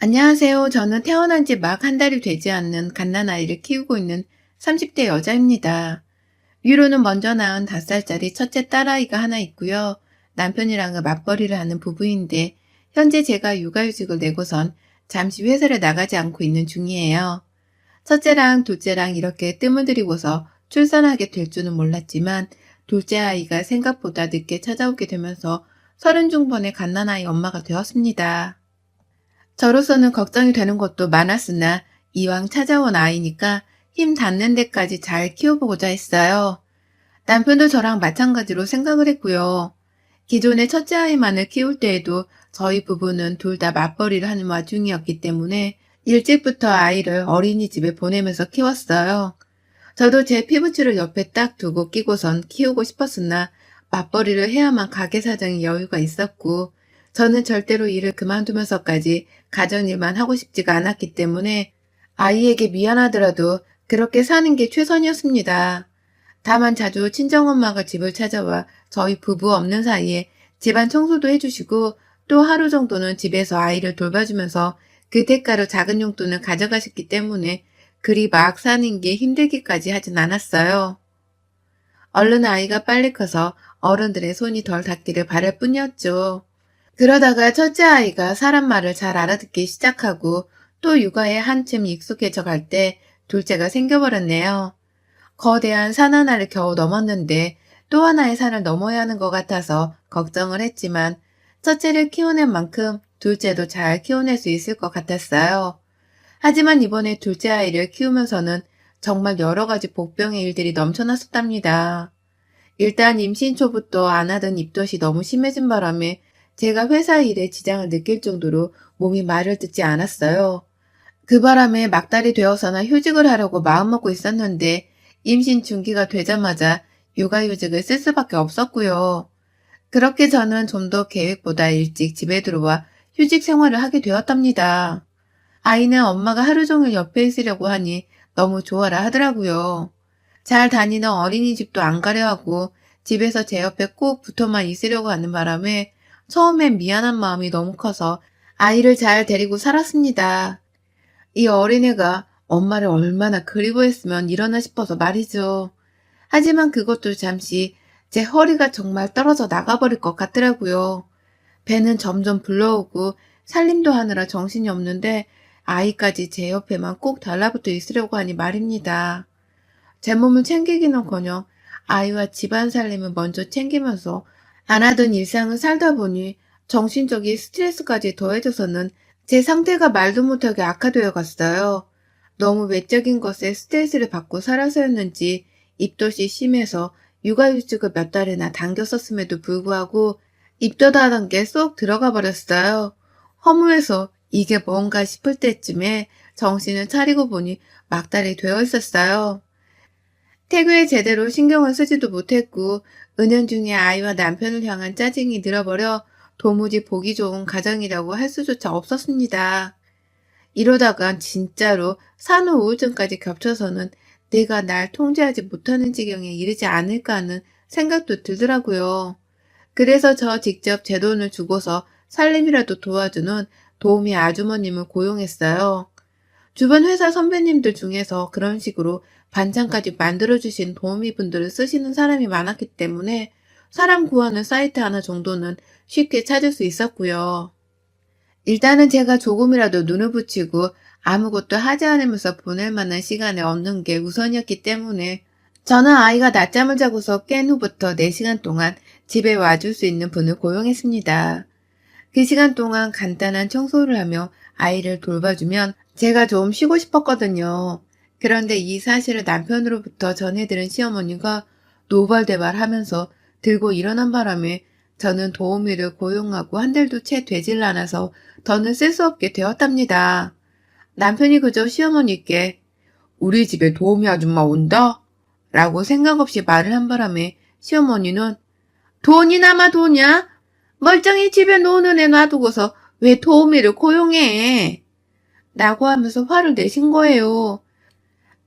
안녕하세요. 저는 태어난 지 막 한 달이 되지 않는 갓난아이를 키우고 있는 30대 여자입니다. 위로는 먼저 낳은 5살짜리 첫째 딸아이가 하나 있고요. 남편이랑은 맞벌이를 하는 부부인데 현재 제가 육아휴직을 내고선 잠시 회사를 나가지 않고 있는 중이에요. 첫째랑 둘째랑 이렇게 뜸을 들이고서 출산하게 될 줄은 몰랐지만 둘째 아이가 생각보다 늦게 찾아오게 되면서 30중반의 갓난아이 엄마가 되었습니다. 저로서는 걱정이 되는 것도 많았으나 이왕 찾아온 아이니까 힘 닿는 데까지 잘 키워보고자 했어요. 남편도 저랑 마찬가지로 생각을 했고요. 기존의 첫째 아이만을 키울 때에도 저희 부부는 둘 다 맞벌이를 하는 와중이었기 때문에 일찍부터 아이를 어린이집에 보내면서 키웠어요. 저도 제 피부치를 옆에 딱 두고 끼고선 키우고 싶었으나 맞벌이를 해야만 가게 사정에 여유가 있었고 저는 절대로 일을 그만두면서까지 가정일만 하고 싶지가 않았기 때문에 아이에게 미안하더라도 그렇게 사는 게 최선이었습니다. 다만 자주 친정엄마가 집을 찾아와 저희 부부 없는 사이에 집안 청소도 해주시고 또 하루 정도는 집에서 아이를 돌봐주면서 그 대가로 작은 용돈을 가져가셨기 때문에 그리 막 사는 게 힘들기까지 하진 않았어요. 얼른 아이가 빨리 커서 어른들의 손이 덜 닿기를 바랄 뿐이었죠. 그러다가 첫째 아이가 사람 말을 잘 알아듣기 시작하고 또 육아에 한층 익숙해져 갈 때 둘째가 생겨버렸네요. 거대한 산 하나를 겨우 넘었는데 또 하나의 산을 넘어야 하는 것 같아서 걱정을 했지만 첫째를 키워낸 만큼 둘째도 잘 키워낼 수 있을 것 같았어요. 하지만 이번에 둘째 아이를 키우면서는 정말 여러 가지 복병의 일들이 넘쳐났었답니다. 일단 임신 초부터 안 하던 입덧이 너무 심해진 바람에 제가 회사 일에 지장을 느낄 정도로 몸이 말을 듣지 않았어요. 그 바람에 막달이 되어서나 휴직을 하려고 마음먹고 있었는데 임신 중기가 되자마자 육아휴직을 쓸 수밖에 없었고요. 그렇게 저는 좀 더 계획보다 일찍 집에 들어와 휴직 생활을 하게 되었답니다. 아이는 엄마가 하루 종일 옆에 있으려고 하니 너무 좋아라 하더라고요. 잘 다니는 어린이집도 안 가려 하고 집에서 제 옆에 꼭 붙어만 있으려고 하는 바람에 처음엔 미안한 마음이 너무 커서 아이를 잘 데리고 살았습니다. 이 어린애가 엄마를 얼마나 그리워했으면 이러나 싶어서 말이죠. 하지만 그것도 잠시 제 허리가 정말 떨어져 나가버릴 것 같더라고요. 배는 점점 불러오고 살림도 하느라 정신이 없는데 아이까지 제 옆에만 꼭 달라붙어 있으려고 하니 말입니다. 제 몸을 챙기기는커녕 아이와 집안 살림을 먼저 챙기면서 안 하던 일상을 살다 보니 정신적인 스트레스까지 더해져서는 제 상태가 말도 못하게 악화되어 갔어요. 너무 외적인 것에 스트레스를 받고 살아서였는지 입덧이 심해서 육아휴직을 몇 달이나 당겼었음에도 불구하고 입덧하던 게 쏙 들어가 버렸어요. 허무해서 이게 뭔가 싶을 때쯤에 정신을 차리고 보니 막달이 되어 있었어요. 태교에 제대로 신경을 쓰지도 못했고 은연중에 아이와 남편을 향한 짜증이 늘어버려 도무지 보기 좋은 가정이라고 할 수조차 없었습니다. 이러다간 진짜로 산후 우울증까지 겹쳐서는 내가 날 통제하지 못하는 지경에 이르지 않을까 하는 생각도 들더라고요. 그래서 저 직접 제 돈을 주고서 살림이라도 도와주는 도우미 아주머님을 고용했어요. 주변 회사 선배님들 중에서 그런 식으로 반찬까지 만들어주신 도우미분들을 쓰시는 사람이 많았기 때문에 사람 구하는 사이트 하나 정도는 쉽게 찾을 수 있었고요. 일단은 제가 조금이라도 눈을 붙이고 아무것도 하지 않으면서 보낼 만한 시간을 얻는 게 우선이었기 때문에 저는 아이가 낮잠을 자고서 깬 후부터 4시간 동안 집에 와줄 수 있는 분을 고용했습니다. 그 시간 동안 간단한 청소를 하며 아이를 돌봐주면 제가 좀 쉬고 싶었거든요. 그런데 이 사실을 남편으로부터 전해들은 시어머니가 노발대발하면서 들고 일어난 바람에 저는 도우미를 고용하고 한 달도 채 되질 않아서 더는 쓸 수 없게 되었답니다. 남편이 그저 시어머니께 우리 집에 도우미 아줌마 온다? 라고 생각 없이 말을 한 바람에 시어머니는 돈이 남아 도냐? 멀쩡히 집에 노는 애 놔두고서 왜 도우미를 고용해? 라고 하면서 화를 내신 거예요.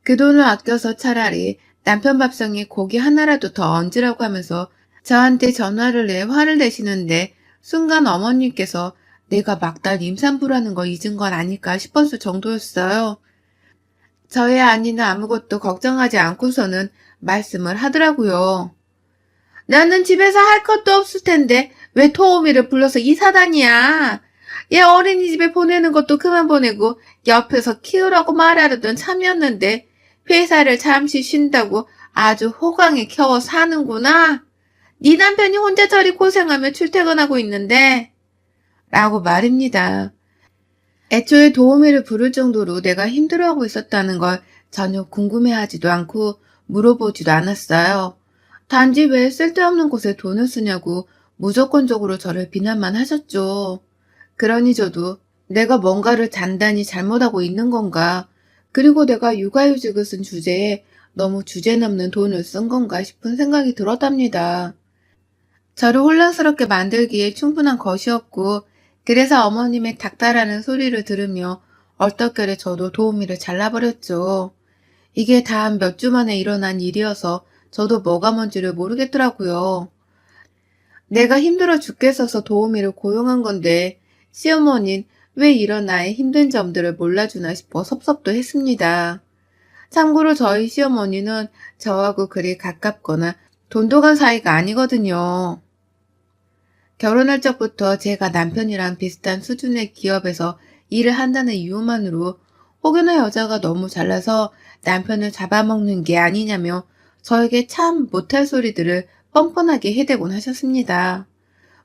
그 돈을 아껴서 차라리 남편 밥상에 고기 하나라도 더 얹으라고 하면서 저한테 전화를 내 화를 내시는데 순간 어머님께서 내가 막달 임산부라는 거 잊은 건 아닐까 싶었을 정도였어요. 저의 아내는 아무것도 걱정하지 않고서는 말씀을 하더라고요. 나는 집에서 할 것도 없을 텐데 왜 토오미를 불러서 이 사단이야. 얘 어린이집에 보내는 것도 그만 보내고 옆에서 키우라고 말하려던 참이었는데 회사를 잠시 쉰다고 아주 호강에 겨워 사는구나. 네 남편이 혼자 저리 고생하며 출퇴근하고 있는데 라고 말입니다. 애초에 도우미를 부를 정도로 내가 힘들어하고 있었다는 걸 전혀 궁금해하지도 않고 물어보지도 않았어요. 단지 왜 쓸데없는 곳에 돈을 쓰냐고 무조건적으로 저를 비난만 하셨죠. 그러니 저도 내가 뭔가를 단단히 잘못하고 있는 건가, 그리고 내가 육아휴직을 쓴 주제에 너무 주제넘는 돈을 쓴 건가 싶은 생각이 들었답니다. 저를 혼란스럽게 만들기에 충분한 것이었고, 그래서 어머님의 닥달하는 소리를 들으며 얼떨결에 저도 도우미를 잘라버렸죠. 이게 단 몇 주 만에 일어난 일이어서 저도 뭐가 뭔지를 모르겠더라고요. 내가 힘들어 죽겠어서 도우미를 고용한 건데 시어머니는 왜 이런 나의 힘든 점들을 몰라주나 싶어 섭섭도 했습니다. 참고로 저희 시어머니는 저하고 그리 가깝거나 돈독한 사이가 아니거든요. 결혼할 적부터 제가 남편이랑 비슷한 수준의 기업에서 일을 한다는 이유만으로 혹여나 여자가 너무 잘나서 남편을 잡아먹는 게 아니냐며 저에게 참 못할 소리들을 뻔뻔하게 해대곤 하셨습니다.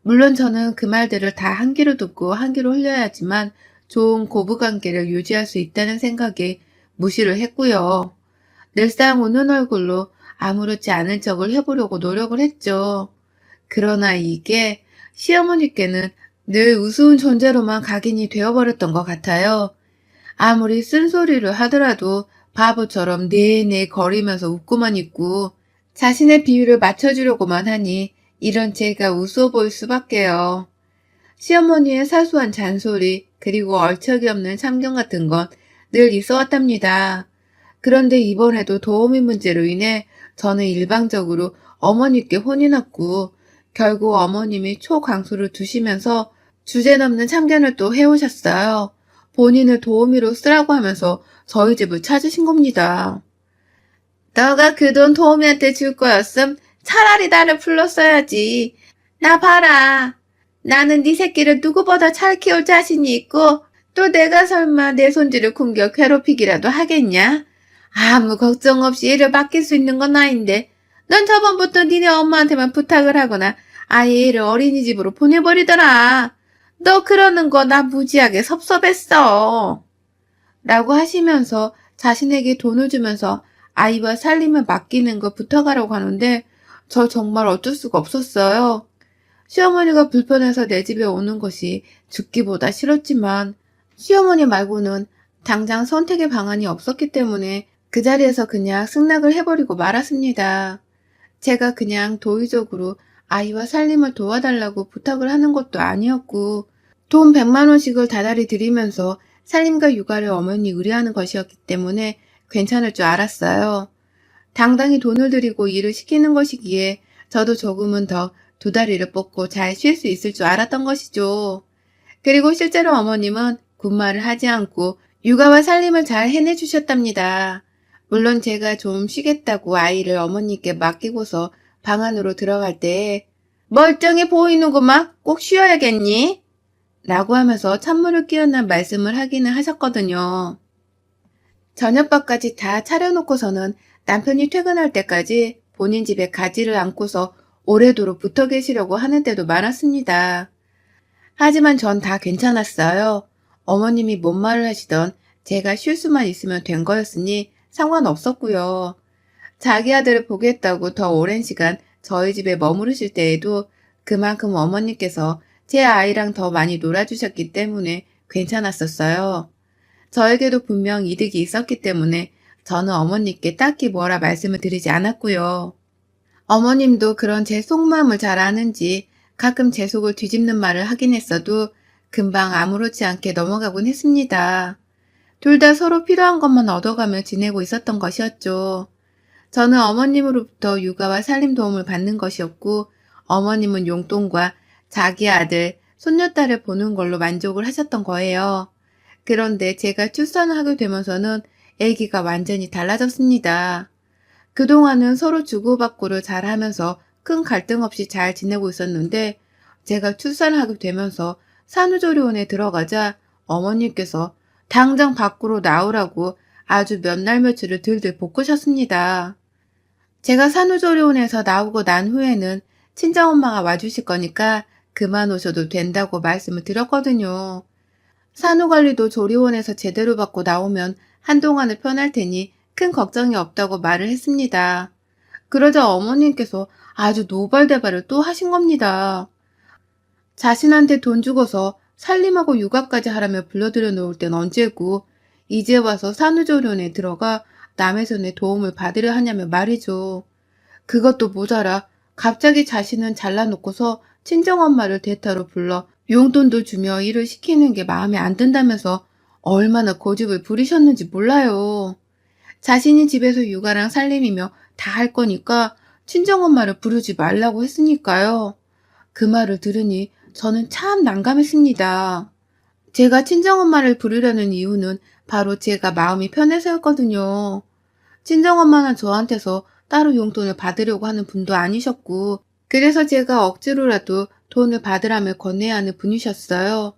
물론 저는 그 말들을 다 한 귀로 듣고 한 귀로 흘려야 하지만 좋은 고부관계를 유지할 수 있다는 생각에 무시를 했고요. 늘상 웃는 얼굴로 아무렇지 않은 척을 해보려고 노력을 했죠. 그러나 이게 시어머니께는 늘 우스운 존재로만 각인이 되어버렸던 것 같아요. 아무리 쓴소리를 하더라도 바보처럼 내내 거리면서 웃고만 있고 자신의 비율을 맞춰주려고만 하니 이런 제가 우스워 보일 수밖에요. 시어머니의 사소한 잔소리 그리고 얼척이 없는 참견 같은 건 늘 있어왔답니다. 그런데 이번에도 도우미 문제로 인해 저는 일방적으로 어머니께 혼이 났고 결국 어머님이 초강수를 두시면서 주제넘는 참견을 또 해오셨어요. 본인을 도우미로 쓰라고 하면서 저희 집을 찾으신 겁니다. 너가 그 돈 도우미한테 줄 거였음 차라리 나를 불렀어야지. 나 봐라. 나는 네 새끼를 누구보다 잘 키울 자신이 있고 또 내가 설마 내 손주를 굶겨 괴롭히기라도 하겠냐? 아무 걱정 없이 얘를 맡길 수 있는 건 아닌데 넌 저번부터 니네 엄마한테만 부탁을 하거나 아예 얘를 어린이집으로 보내버리더라. 너 그러는 거 나 무지하게 섭섭했어. 라고 하시면서 자신에게 돈을 주면서 아이와 살림을 맡기는 거 부탁하라고 하는데 저 정말 어쩔 수가 없었어요. 시어머니가 불편해서 내 집에 오는 것이 죽기보다 싫었지만 시어머니 말고는 당장 선택의 방안이 없었기 때문에 그 자리에서 그냥 승낙을 해버리고 말았습니다. 제가 그냥 도의적으로 아이와 살림을 도와달라고 부탁을 하는 것도 아니었고 돈 100만 원씩을 다달이 드리면서 살림과 육아를 어머니 의뢰하는 것이었기 때문에 괜찮을 줄 알았어요. 당당히 돈을 들이고 일을 시키는 것이기에 저도 조금은 더 두 다리를 뻗고 잘 쉴 수 있을 줄 알았던 것이죠. 그리고 실제로 어머님은 군말을 하지 않고 육아와 살림을 잘 해내주셨답니다. 물론 제가 좀 쉬겠다고 아이를 어머니께 맡기고서 방 안으로 들어갈 때 멀쩡해 보이는구만 꼭 쉬어야겠니? 라고 하면서 찬물을 끼얹는 말씀을 하기는 하셨거든요. 저녁밥까지 다 차려놓고서는 남편이 퇴근할 때까지 본인 집에 가지를 않고서 오래도록 붙어 계시려고 하는 때도 많았습니다. 하지만 전 다 괜찮았어요. 어머님이 뭔 말을 하시던 제가 쉴 수만 있으면 된 거였으니 상관없었고요. 자기 아들을 보겠다고 더 오랜 시간 저희 집에 머무르실 때에도 그만큼 어머니께서 제 아이랑 더 많이 놀아주셨기 때문에 괜찮았었어요. 저에게도 분명 이득이 있었기 때문에 저는 어머니께 딱히 뭐라 말씀을 드리지 않았고요. 어머님도 그런 제 속마음을 잘 아는지 가끔 제 속을 뒤집는 말을 하긴 했어도 금방 아무렇지 않게 넘어가곤 했습니다. 둘 다 서로 필요한 것만 얻어가며 지내고 있었던 것이었죠. 저는 어머님으로부터 육아와 살림 도움을 받는 것이었고 어머님은 용돈과 자기 아들 손녀딸을 보는 걸로 만족을 하셨던 거예요. 그런데 제가 출산을 하게 되면서는 아기가 완전히 달라졌습니다. 그동안은 서로 주고받고를 잘 하면서 큰 갈등 없이 잘 지내고 있었는데 제가 출산을 하게 되면서 산후조리원에 들어가자 어머니께서 당장 밖으로 나오라고 아주 몇 날 며칠을 들들 볶으셨습니다. 제가 산후조리원에서 나오고 난 후에는 친정엄마가 와주실 거니까 그만 오셔도 된다고 말씀을 드렸거든요. 산후관리도 조리원에서 제대로 받고 나오면 한동안은 편할 테니 큰 걱정이 없다고 말을 했습니다. 그러자 어머님께서 아주 노발대발을 또 하신 겁니다. 자신한테 돈 주고서 살림하고 육아까지 하라며 불러들여 놓을 땐 언제고 이제 와서 산후조리원에 들어가 남의 손에 도움을 받으려 하냐며 말이죠. 그것도 모자라 갑자기 자신은 잘라놓고서 친정엄마를 대타로 불러 용돈도 주며 일을 시키는 게 마음에 안 든다면서 얼마나 고집을 부리셨는지 몰라요. 자신이 집에서 육아랑 살림이며 다 할 거니까 친정엄마를 부르지 말라고 했으니까요. 그 말을 들으니 저는 참 난감했습니다. 제가 친정엄마를 부르려는 이유는 바로 제가 마음이 편해서였거든요. 친정엄마는 저한테서 따로 용돈을 받으려고 하는 분도 아니셨고, 그래서 제가 억지로라도 돈을 받으라며 건네야 하는 분이셨어요.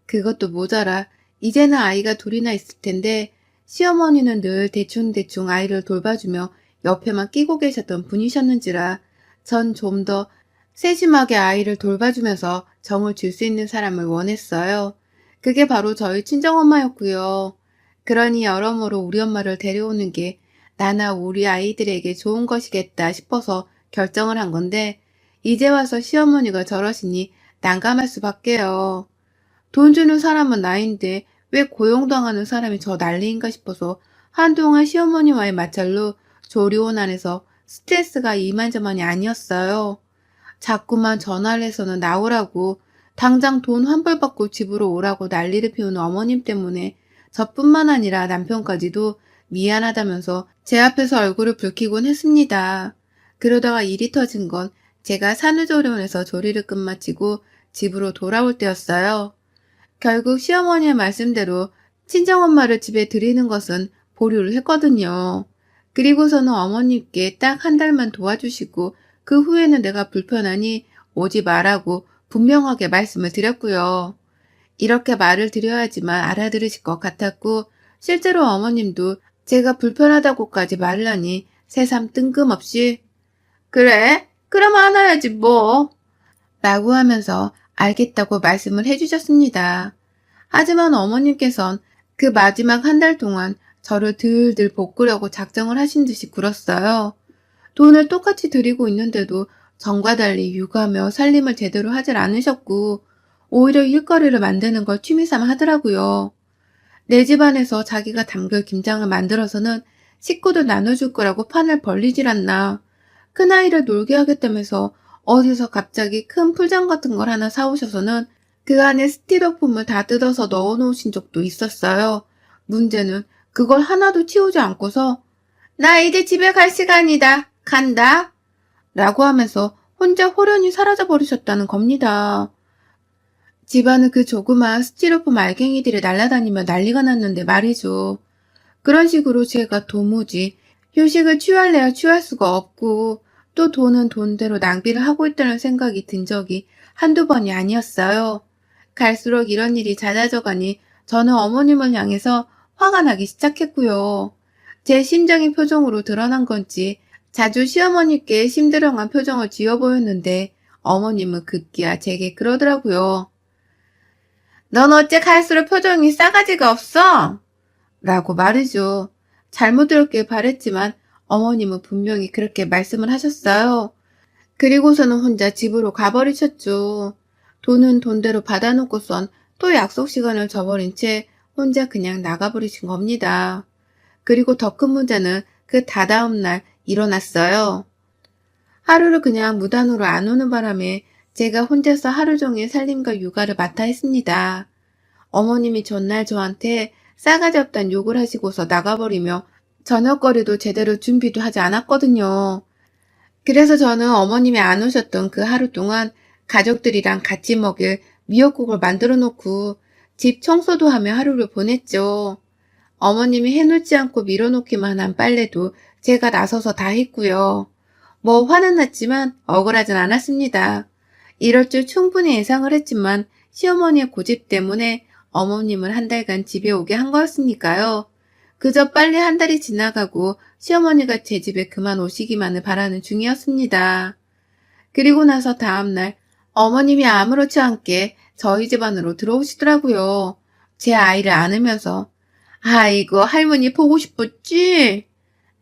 그것도 모자라 이제는 아이가 둘이나 있을 텐데 시어머니는 늘 대충대충 아이를 돌봐주며 옆에만 끼고 계셨던 분이셨는지라 전 좀 더 세심하게 아이를 돌봐주면서 정을 줄 수 있는 사람을 원했어요. 그게 바로 저희 친정엄마였고요. 그러니 여러모로 우리 엄마를 데려오는 게 나나 우리 아이들에게 좋은 것이겠다 싶어서 결정을 한 건데 이제 와서 시어머니가 저러시니 난감할 수밖에요. 돈 주는 사람은 나인데 왜 고용당하는 사람이 저 난리인가 싶어서 한동안 시어머니와의 마찰로 조리원 안에서 스트레스가 이만저만이 아니었어요. 자꾸만 전화를 해서는 나오라고 당장 돈 환불받고 집으로 오라고 난리를 피우는 어머님 때문에 저뿐만 아니라 남편까지도 미안하다면서 제 앞에서 얼굴을 붉히곤 했습니다. 그러다가 일이 터진 건 제가 산후조리원에서 조리를 끝마치고 집으로 돌아올 때였어요. 결국 시어머니의 말씀대로 친정엄마를 집에 들이는 것은 보류를 했거든요. 그리고서는 어머님께 딱 한 달만 도와주시고 그 후에는 내가 불편하니 오지 말라고 분명하게 말씀을 드렸고요. 이렇게 말을 드려야지만 알아들으실 것 같았고 실제로 어머님도 제가 불편하다고까지 말을 하니 새삼 뜬금없이 그래? 그럼 안아야지 뭐 라고 하면서 알겠다고 말씀을 해주셨습니다. 하지만 어머님께선 그 마지막 한 달 동안 저를 들들 볶으려고 작정을 하신 듯이 굴었어요. 돈을 똑같이 드리고 있는데도 전과 달리 육아며 살림을 제대로 하질 않으셨고 오히려 일거리를 만드는 걸 취미삼아 하더라고요. 내 집안에서 자기가 담글 김장을 만들어서는 식구들 나눠줄 거라고 판을 벌리질 않나. 큰아이를 놀게 하겠다면서 어디서 갑자기 큰 풀장 같은 걸 하나 사오셔서는 그 안에 스티로폼을 다 뜯어서 넣어놓으신 적도 있었어요. 문제는 그걸 하나도 치우지 않고서 나 이제 집에 갈 시간이다. 간다. 라고 하면서 혼자 호련히 사라져버리셨다는 겁니다. 집안은 그 조그마한 스티로폼 알갱이들이 날아다니며 난리가 났는데 말이죠. 그런 식으로 제가 도무지 휴식을 취할래야 취할 수가 없고 또 돈은 돈대로 낭비를 하고 있다는 생각이 든 적이 한두 번이 아니었어요. 갈수록 이런 일이 잦아져 가니 저는 어머님을 향해서 화가 나기 시작했고요. 제 심정이 표정으로 드러난 건지 자주 시어머니께 심드렁한 표정을 지어 보였는데 어머님은 급기야 제게 그러더라고요. 넌 어째 갈수록 표정이 싸가지가 없어? 라고 말이죠. 잘못 들었길 바랬지만 어머님은 분명히 그렇게 말씀을 하셨어요. 그리고서는 혼자 집으로 가버리셨죠. 돈은 돈대로 받아놓고선 또 약속 시간을 저버린 채 혼자 그냥 나가버리신 겁니다. 그리고 더 큰 문제는 그 다다음 날 일어났어요. 하루를 그냥 무단으로 안 오는 바람에 제가 혼자서 하루 종일 살림과 육아를 맡아 했습니다. 어머님이 전날 저한테 싸가지 없단 욕을 하시고서 나가버리며 저녁거리도 제대로 준비도 하지 않았거든요. 그래서 저는 어머님이 안 오셨던 그 하루 동안 가족들이랑 같이 먹일 미역국을 만들어 놓고 집 청소도 하며 하루를 보냈죠. 어머님이 해놓지 않고 밀어놓기만 한 빨래도 제가 나서서 다 했고요. 뭐 화는 났지만 억울하진 않았습니다. 이럴 줄 충분히 예상을 했지만 시어머니의 고집 때문에 어머님을 한 달간 집에 오게 한 거였으니까요. 그저 빨리 한 달이 지나가고 시어머니가 제 집에 그만 오시기만을 바라는 중이었습니다. 그리고 나서 다음날 어머님이 아무렇지 않게 저희 집 안으로 들어오시더라고요. 제 아이를 안으면서 아이고 할머니 보고 싶었지?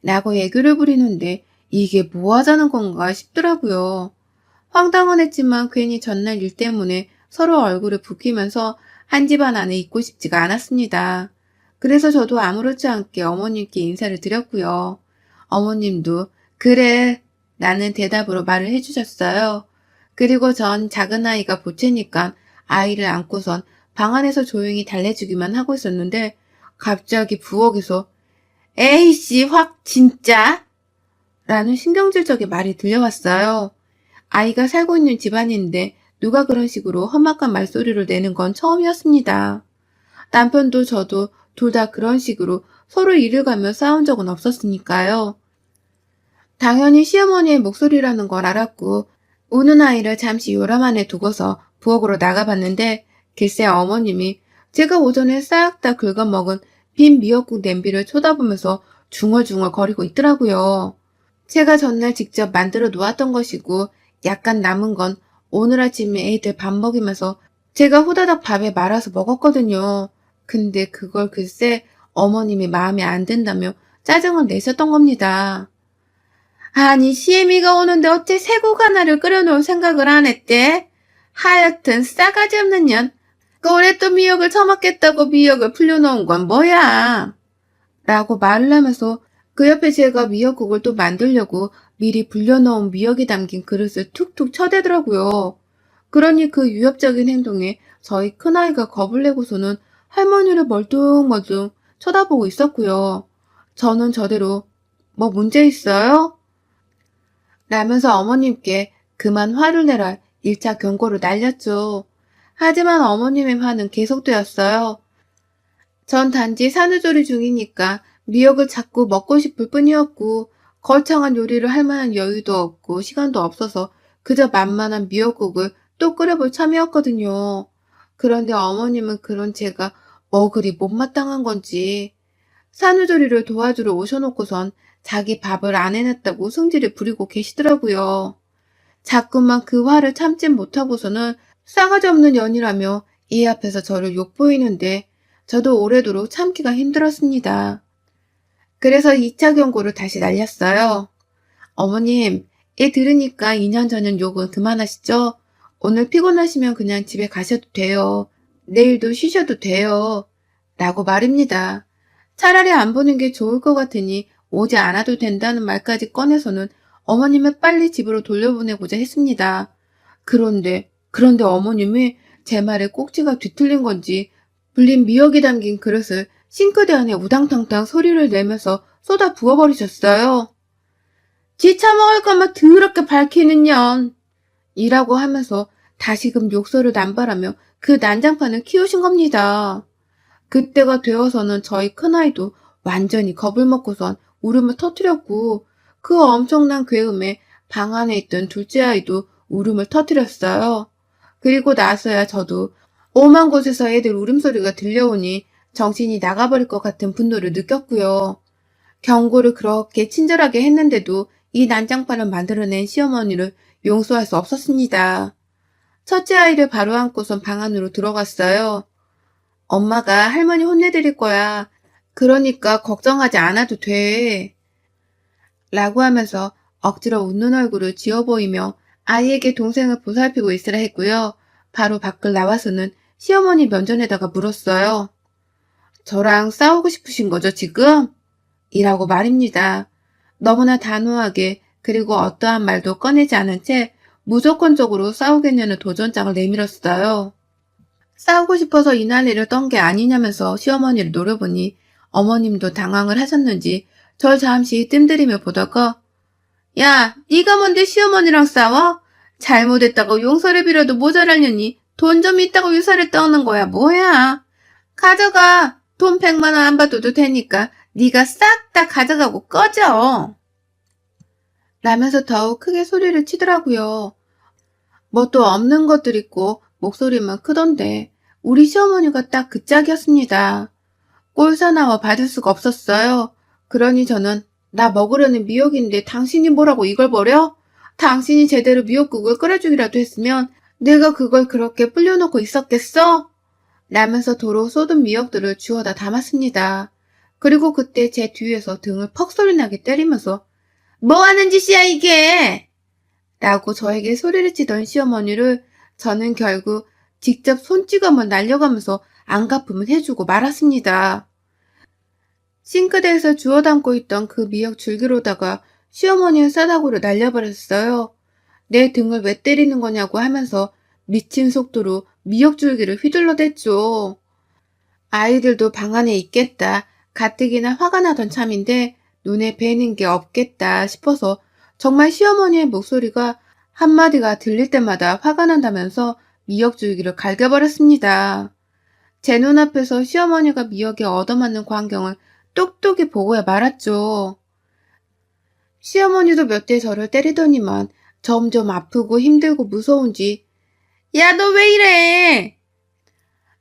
라고 애교를 부리는데 이게 뭐 하자는 건가 싶더라고요. 황당은 했지만 괜히 전날 일 때문에 서로 얼굴을 붉히면서 한 집안 안에 있고 싶지가 않았습니다. 그래서 저도 아무렇지 않게 어머님께 인사를 드렸고요. 어머님도 그래 라는 대답으로 말을 해주셨어요. 그리고 전 작은 아이가 보채니까 아이를 안고선 방 안에서 조용히 달래주기만 하고 있었는데 갑자기 부엌에서 에이씨 확 진짜? 라는 신경질적인 말이 들려왔어요. 아이가 살고 있는 집안인데 누가 그런 식으로 험악한 말소리를 내는 건 처음이었습니다. 남편도 저도 둘 다 그런 식으로 서로 일을 가며 싸운 적은 없었으니까요. 당연히 시어머니의 목소리라는 걸 알았고 우는 아이를 잠시 요람 안에 두고서 부엌으로 나가봤는데 글쎄 어머님이 제가 오전에 싹 다 긁어먹은 빈 미역국 냄비를 쳐다보면서 중얼중얼 거리고 있더라고요. 제가 전날 직접 만들어 놓았던 것이고 약간 남은 건 오늘 아침에 애들 밥 먹이면서 제가 후다닥 밥에 말아서 먹었거든요. 근데 그걸 글쎄 어머님이 마음에 안 든다며 짜증을 내셨던 겁니다. 아니 시애미가 오는데 어째 새곡 하나를 끓여놓을 생각을 안 했대? 하여튼 싸가지 없는 년. 그 올해 또 미역을 처먹겠다고 미역을 풀려놓은 건 뭐야? 라고 말을 하면서 그 옆에 제가 미역국을 또 만들려고 미리 불려놓은 미역이 담긴 그릇을 툭툭 쳐대더라고요. 그러니 그 위협적인 행동에 저희 큰아이가 겁을 내고서는 할머니를 멀뚱멀뚱 쳐다보고 있었고요. 저는 저대로 뭐 문제 있어요? 라면서 어머님께 그만 화를 내라 1차 경고를 날렸죠. 하지만 어머님의 화는 계속되었어요. 전 단지 산후조리 중이니까 미역을 자꾸 먹고 싶을 뿐이었고 거창한 요리를 할 만한 여유도 없고 시간도 없어서 그저 만만한 미역국을 또 끓여볼 참이었거든요. 그런데 어머님은 그런 제가 뭐 그리 못마땅한 건지 산후조리를 도와주러 오셔놓고선 자기 밥을 안 해냈다고 승질을 부리고 계시더라고요. 자꾸만 그 화를 참지 못하고서는 싸가지 없는 년이라며 이 앞에서 저를 욕보이는데 저도 오래도록 참기가 힘들었습니다. 그래서 2차 경고를 다시 날렸어요. 어머님, 얘 들으니까 2년 전엔 욕은 그만하시죠? 오늘 피곤하시면 그냥 집에 가셔도 돼요. 내일도 쉬셔도 돼요. 라고 말입니다. 차라리 안 보는 게 좋을 것 같으니 오지 않아도 된다는 말까지 꺼내서는 어머님을 빨리 집으로 돌려보내고자 했습니다. 그런데 어머님이 제 말에 꼭지가 뒤틀린 건지 불린 미역이 담긴 그릇을 싱크대 안에 우당탕탕 소리를 내면서 쏟아 부어버리셨어요. 지 처먹을 거면 더럽게 밝히는 년. 이라고 하면서 다시금 욕설을 남발하며 그 난장판을 키우신 겁니다. 그때가 되어서는 저희 큰아이도 완전히 겁을 먹고선 울음을 터뜨렸고 그 엄청난 괴음에 방 안에 있던 둘째 아이도 울음을 터뜨렸어요. 그리고 나서야 저도 오만 곳에서 애들 울음소리가 들려오니 정신이 나가버릴 것 같은 분노를 느꼈고요. 경고를 그렇게 친절하게 했는데도 이 난장판을 만들어낸 시어머니를 용서할 수 없었습니다. 첫째 아이를 바로 안고선 방 안으로 들어갔어요. 엄마가 할머니 혼내드릴 거야. 그러니까 걱정하지 않아도 돼. 라고 하면서 억지로 웃는 얼굴을 지어 보이며 아이에게 동생을 보살피고 있으라 했고요. 바로 밖을 나와서는 시어머니 면전에다가 물었어요. 저랑 싸우고 싶으신 거죠, 지금? 이라고 말입니다. 너무나 단호하게 그리고 어떠한 말도 꺼내지 않은 채 무조건적으로 싸우겠냐는 도전장을 내밀었어요. 싸우고 싶어서 이 난리를 떤 게 아니냐면서 시어머니를 노려보니 어머님도 당황을 하셨는지 절 잠시 뜸들이며 보다가 야, 네가 뭔데 시어머니랑 싸워? 잘못했다고 용서를 빌어도 모자랄려니 돈 좀 있다고 유서를 떠는 거야, 뭐야? 가져가. 돈 100만 원 안 받아도 되니까 네가 싹 다 가져가고 꺼져. 라면서 더욱 크게 소리를 치더라고요. 뭐 또 없는 것들 있고 목소리만 크던데 우리 시어머니가 딱 그 짝이었습니다. 꼴사나와 받을 수가 없었어요. 그러니 저는 나 먹으려는 미역인데 당신이 뭐라고 이걸 버려? 당신이 제대로 미역국을 끓여주기라도 했으면 내가 그걸 그렇게 불려놓고 있었겠어? 라면서 도로 쏟은 미역들을 주워다 담았습니다. 그리고 그때 제 뒤에서 등을 퍽 소리나게 때리면서 뭐 하는 짓이야 이게! 라고 저에게 소리를 치던 시어머니를 저는 결국 직접 손찌검을 날려가면서 안 갚으면 해주고 말았습니다. 싱크대에서 주워 담고 있던 그 미역 줄기로다가 시어머니의 싸다구를 날려버렸어요. 내 등을 왜 때리는 거냐고 하면서 미친 속도로 미역 줄기를 휘둘러댔죠. 아이들도 방 안에 있겠다. 가뜩이나 화가 나던 참인데 눈에 뵈는 게 없겠다 싶어서 정말 시어머니의 목소리가 한마디가 들릴 때마다 화가 난다면서 미역 줄기를 갈겨버렸습니다. 제 눈앞에서 시어머니가 미역에 얻어맞는 광경을 똑똑히 보고야 말았죠. 시어머니도 몇 대 저를 때리더니만 점점 아프고 힘들고 무서운지 야, 너 왜 이래?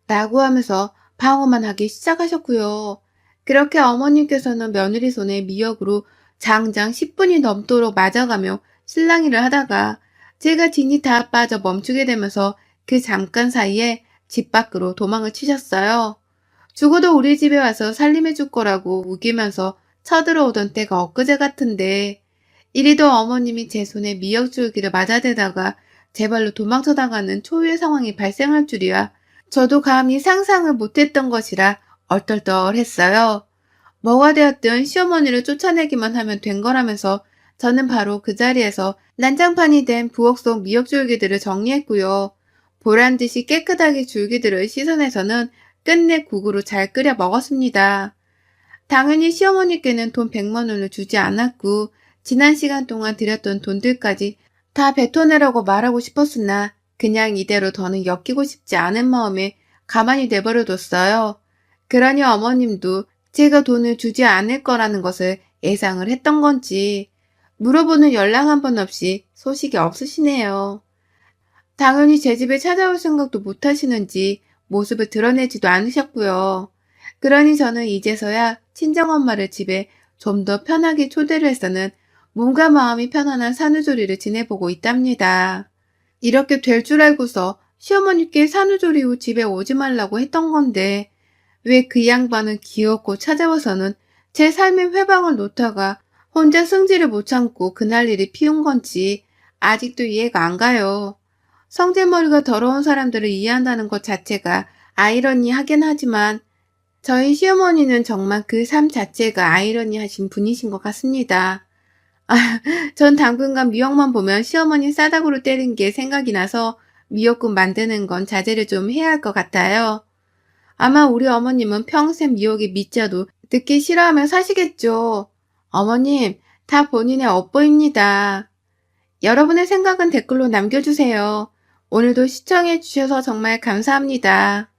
라고 하면서 방어만 하기 시작하셨고요. 그렇게 어머님께서는 며느리 손에 미역으로 장장 10분이 넘도록 맞아가며 실랑이를 하다가 제가 진이 다 빠져 멈추게 되면서 그 잠깐 사이에 집 밖으로 도망을 치셨어요. 죽어도 우리 집에 와서 살림해 줄 거라고 우기면서 쳐들어오던 때가 엊그제 같은데 이리도 어머님이 제 손에 미역줄기를 맞아대다가 제 발로 도망쳐 나가는 초유의 상황이 발생할 줄이야 저도 감히 상상을 못했던 것이라 얼떨떨했어요. 뭐가 되었든 시어머니를 쫓아내기만 하면 된 거라면서 저는 바로 그 자리에서 난장판이 된 부엌 속 미역줄기들을 정리했고요. 보란듯이 깨끗하게 줄기들을 씻어내서는 끝내 국으로 잘 끓여 먹었습니다. 당연히 시어머니께는 돈 100만 원을 주지 않았고 지난 시간 동안 들였던 돈들까지 다 뱉어내라고 말하고 싶었으나 그냥 이대로 더는 엮이고 싶지 않은 마음에 가만히 내버려뒀어요. 그러니 어머님도 제가 돈을 주지 않을 거라는 것을 예상을 했던 건지 물어보는 연락 한 번 없이 소식이 없으시네요. 당연히 제 집에 찾아올 생각도 못 하시는지 모습을 드러내지도 않으셨고요. 그러니 저는 이제서야 친정엄마를 집에 좀 더 편하게 초대를 해서는 몸과 마음이 편안한 산후조리를 지내보고 있답니다. 이렇게 될 줄 알고서 시어머니께 산후조리 후 집에 오지 말라고 했던 건데 왜 그 양반은 귀엽고 찾아와서는 제 삶의 회방을 놓다가 혼자 승질을 못 참고 그날 일이 피운 건지 아직도 이해가 안 가요. 성질머리가 더러운 사람들을 이해한다는 것 자체가 아이러니하긴 하지만 저희 시어머니는 정말 그 삶 자체가 아이러니하신 분이신 것 같습니다. 전 당분간 미역만 보면 시어머니 싸다구로 때린 게 생각이 나서 미역국 만드는 건 자제를 좀 해야 할 것 같아요. 아마 우리 어머님은 평생 미역이 미자도 듣기 싫어하며 사시겠죠. 어머님, 다 본인의 업보입니다. 여러분의 생각은 댓글로 남겨주세요. 오늘도 시청해주셔서 정말 감사합니다.